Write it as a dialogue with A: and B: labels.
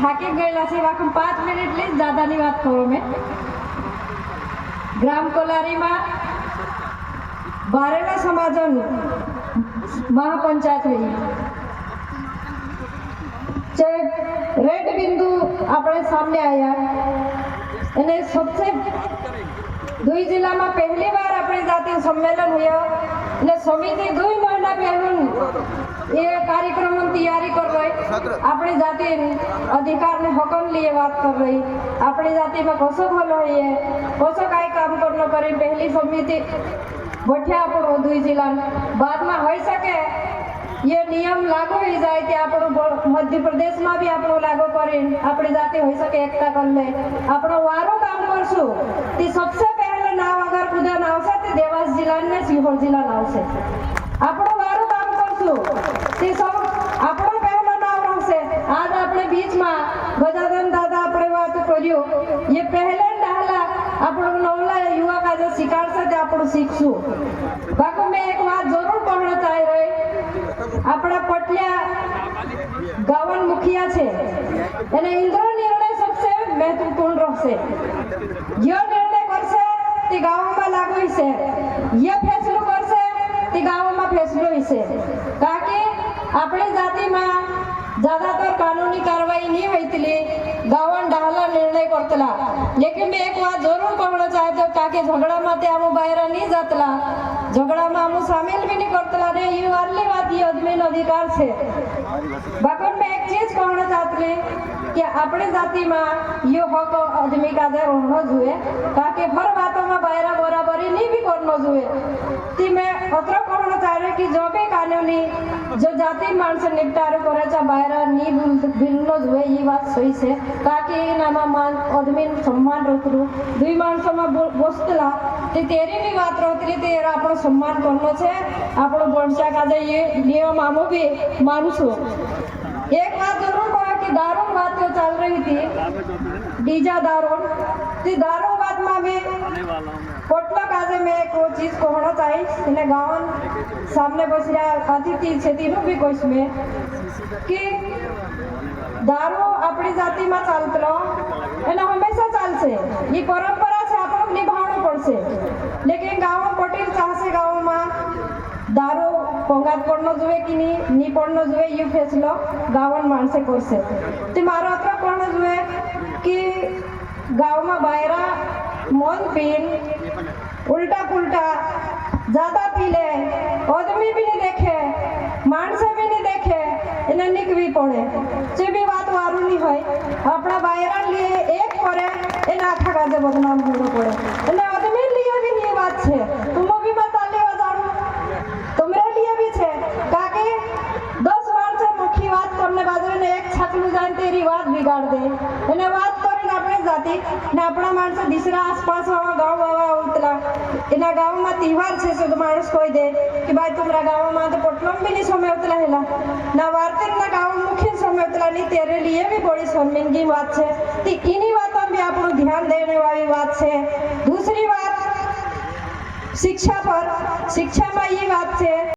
A: થાકી ગયેલા છે વાકમ 5 મિનિટ લી જ્યાદાની વાત કરું મેં ગ્રામ કોલારીમાં બારેલા સમાજનું મહાપંચાયત રહી જે રેડ बिंदु આપણે सामने आया અને सबसे दुई जिला में पहली बार अपने जातीय सम्मेलन हुआ ने समिति 2 महीना पहले ये कार्यक्रम की तैयारी कर रही अपनी जाति अधिकार ने हकन लिए बात कर रही अपनी जाति में कसो भलो है कसो काय काम करनो करी पहली समिति बैठा अपन 2 जिला बाद में हो सके ये नियम लागू हो जाए कि આપણો મધ્ય પ્રદેશમાં બી આપણો લાગુ કરી આપણી જાતિ હોઈ શકે એકતા કરી લે આપણો વારો કામ કરશું તે सबसे पहले नाम अगर खुदा नाव से ते देवास जिला ने सीहोर जिला नाव से આપણો વારો કામ કરશું તે सब આપણો પહેલો નામ રહેશે आज આપણે બીચમાં ગજાનંદ દાદા આપણે વાત કર્યું ये पहले डाला આપણો નવલા યુવા का जो शिकार से ते આપણો सीखશું बाकी मैं एक बात जरूर कहना चाह रही अपना पटलिया गावन मुखिया छे અને ઇન્દ્ર નિર્ણય सबसे महत्वपूर्ण रहશે जो निर्णय करશે તે ગામમાં લાગુ હશે ये फैसलो करશે તે ગામમાં फैसलो હશે કારણ આપણી જાતિમાં ज्यादातर कानूनी कार्रवाई नहीं होती गावन डाला निर्णय करतला लेकिन मैं एक बात जरूर कहना चाहते हो ताकि झगड़ा में आम बाहर नहीं जातला झगड़ा में आम शामिल भी नहीं करतला ने ये वाली बात ये आदमी अधिकार से बाकी मैं एक चीज कहना चाहती कि अपनी जाति में ये हक आदमी का रहना जुए ताकि हर बातों में बाहर बराबरी नहीं भी करना जुए ती मैं अत्र कहना चाह रही कि जो भी कानूनी जो जाति मानस निपटारे करे बाहर नहीं बिलनो जुए ये बात सही से ताकि मान आदमी सम्मान रखलू 2 माणसों में बसतला तेरी भी बात रहती तेरा अपनो सम्मान करनो छे अपनो वंशा का ये नियम आमो भी मानसू एक बात जरूर कहा कि दारू बात तो चल रही थी डीजा दारू दारू बात में भी पोटला काजे में एक चीज कहना चाहिए इन्हें गाँव सामने बस रहा अतिथि छे तीनों भी कोश में कि दारू अपनी जाति में चालतो एना हमेशा चालसे ये परंपरा से आपको निभावनो पड़से लेकिन गाँव पटेल चाहसे गाँव में दारू पंगात पड़नो जुए कि नहीं पड़नो जुए ये फैसलो गावन मानसे करसे तो मारो अत्र कहना जुए कि गाँव में बायरा मन पीन उल्टा पुल्टा ज्यादा पी ले आदमी भी नहीं देखे मानसे भी नहीं देखे इन्हें निकवी पड़े जे भी बात वारू नहीं होय अपना बायरा लिए एक करे एना आखा काजे बदनाम होनो पड़े इन्हें आदमी लिए भी ये बात छे तुम भी मत आले जानो तुम्हारे लिए भी छे काके 10 बार से मुखी बात करने बाजरे ने एक छकलू जान तेरी बात बिगाड़ दे इन्हें बात करें अपने जाति ने अपना मानस दूसरा आसपास गाँव बाबा उतला इना गाँव में त्योहार छे शुद्ध मानस कोई दे कि भाई तुम्हारा गाँव में तो पटलम भी नहीं समय उतला है ना वार्ते ना गाँव मुख्य समय उतला नहीं तेरे लिए भी बड़ी शर्मिंदगी बात है तो इन्हीं बातों में आप ध्यान देने वाली बात है दूसरी बात शिक्षा पर शिक्षा में ये बात है